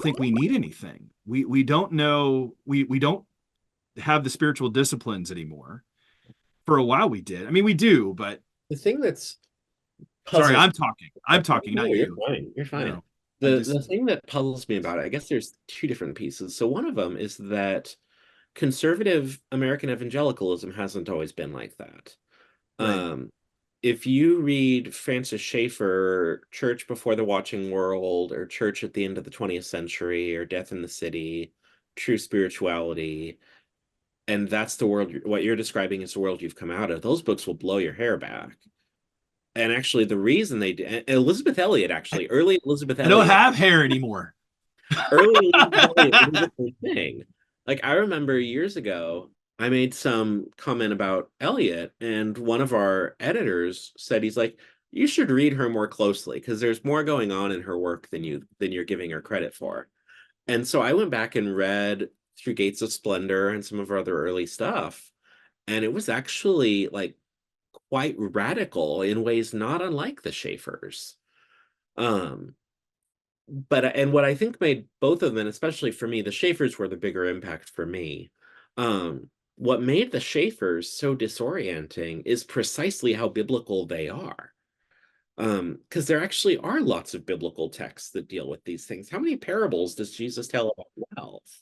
think we need anything. We don't know, we don't have the spiritual disciplines anymore. For a while we did. I mean, we do, but The thing that's sorry, puzzles. I'm talking, No, not you're you. fine. You're You fine. know, I The just thing that puzzles me about it, I guess there's two different pieces. So one of them is that conservative American evangelicalism hasn't always been like that. right. Um, if you read Francis Schaeffer, Church Before the Watching World, or Church at the End of the 20th Century, or Death in the City, True Spirituality, and that's the world, what you're describing is the world you've come out of, those books will blow your hair back. And actually, the reason they did, Elizabeth Elliot, I, actually, early Elizabeth I don't Elliot, have hair anymore. early Elizabeth Elliot did the same thing. Like, I remember years ago, I made some comment about Elliot, and one of our editors said, he's like, you should read her more closely because there's more going on in her work than you're giving her credit for. And so I went back and read through Gates of Splendor and some of her other early stuff, and it was actually like quite radical in ways not unlike the Schaeffers. Um, but and what I think made both of them, especially for me, the Schaeffers were the bigger impact for me. What made the Schaeffers so disorienting is precisely how biblical they are. Because there actually are lots of biblical texts that deal with these things. How many parables does Jesus tell about wealth?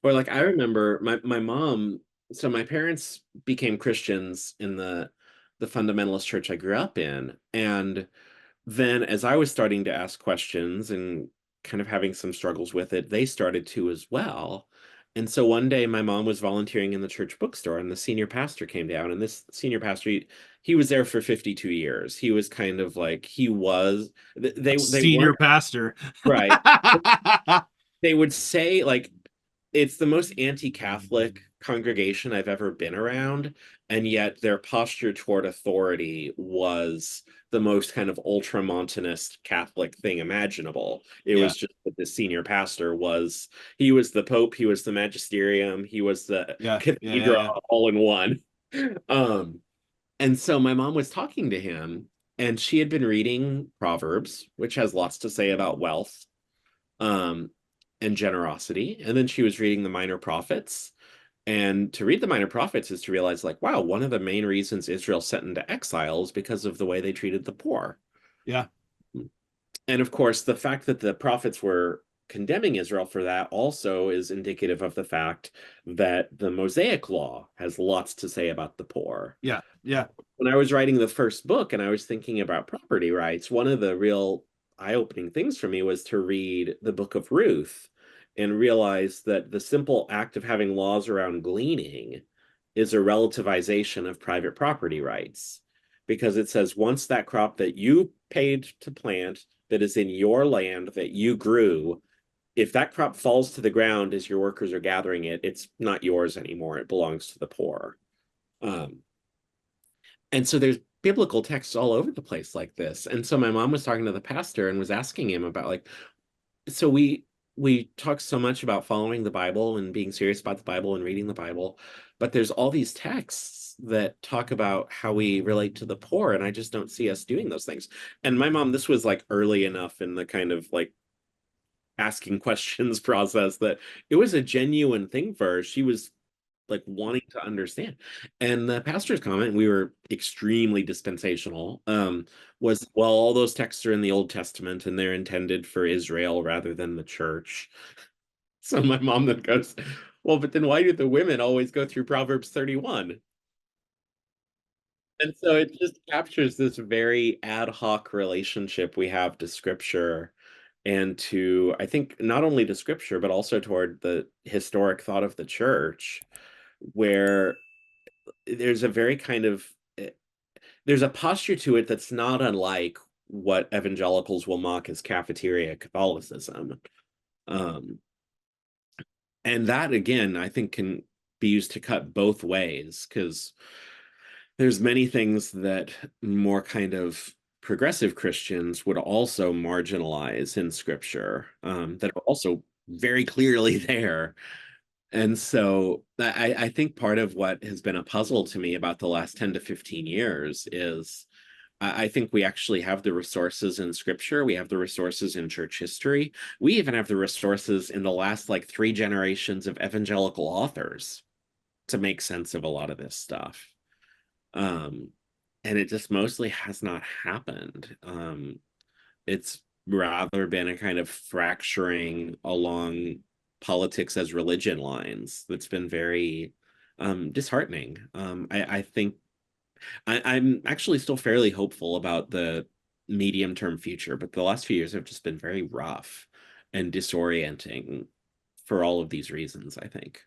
Or like I remember my mom, so my parents became Christians in the fundamentalist church I grew up in. And then as I was starting to ask questions and kind of having some struggles with it, they started to as well. And so one day my mom was volunteering in the church bookstore and the senior pastor came down, and this senior pastor, he was there for 52 years. He was kind of like he was they Senior weren't pastor. right. They would say like it's the most anti-Catholic congregation I've ever been around, and yet their posture toward authority was the most kind of ultramontanist Catholic thing imaginable. It Yeah, was just that the senior pastor was he was the Pope, he was the magisterium, he was the yeah. cathedra all in one. Um, and so my mom was talking to him, and she had been reading Proverbs, which has lots to say about wealth um, and generosity. And then she was reading the Minor Prophets. And to read the Minor Prophets is to realize, like, wow, one of the main reasons Israel sent into exile is because of the way they treated the poor. Yeah. And of course, the fact that the prophets were condemning Israel for that also is indicative of the fact that the Mosaic Law has lots to say about the poor. Yeah. Yeah. When I was writing the first book and I was thinking about property rights, one of the real eye-opening things for me was to read the book of Ruth and realize that the simple act of having laws around gleaning is a relativization of private property rights because it says once that crop that you paid to plant that is in your land that you grew, if that crop falls to the ground as your workers are gathering it, it's not yours anymore. It belongs to the poor. Um, and so there's biblical texts all over the place like this. And so my mom was talking to the pastor and was asking him about like, so we talk so much about following the Bible and being serious about the Bible and reading the Bible, but there's all these texts that talk about how we relate to the poor, and I just don't see us doing those things. And my mom, this was like early enough in the kind of like asking questions process that it was a genuine thing for her. She was like wanting to understand. And the pastor's comment, we were extremely dispensational, was, well, all those texts are in the Old Testament and they're intended for Israel rather than the church. So my mom then goes, well, but then why do the women always go through Proverbs 31? And so it just captures this very ad hoc relationship we have to scripture and to, I think, not only to scripture, but also toward the historic thought of the church, where there's a very kind of there's a posture to it that's not unlike what evangelicals will mock as cafeteria Catholicism. Um, and that again, I think can be used to cut both ways because there's many things that more kind of progressive Christians would also marginalize in scripture that are also very clearly there. And so I think part of what has been a puzzle to me about the last 10 to 15 years is I think we actually have the resources in scripture. We have the resources in church history. We even have the resources in the last like 3 generations of evangelical authors to make sense of a lot of this stuff. Um, and it just mostly has not happened. It's rather been a kind of fracturing along politics as religion lines that's been very disheartening. I think I'm actually still fairly hopeful about the medium term future, but the last few years have just been very rough and disorienting for all of these reasons, I think.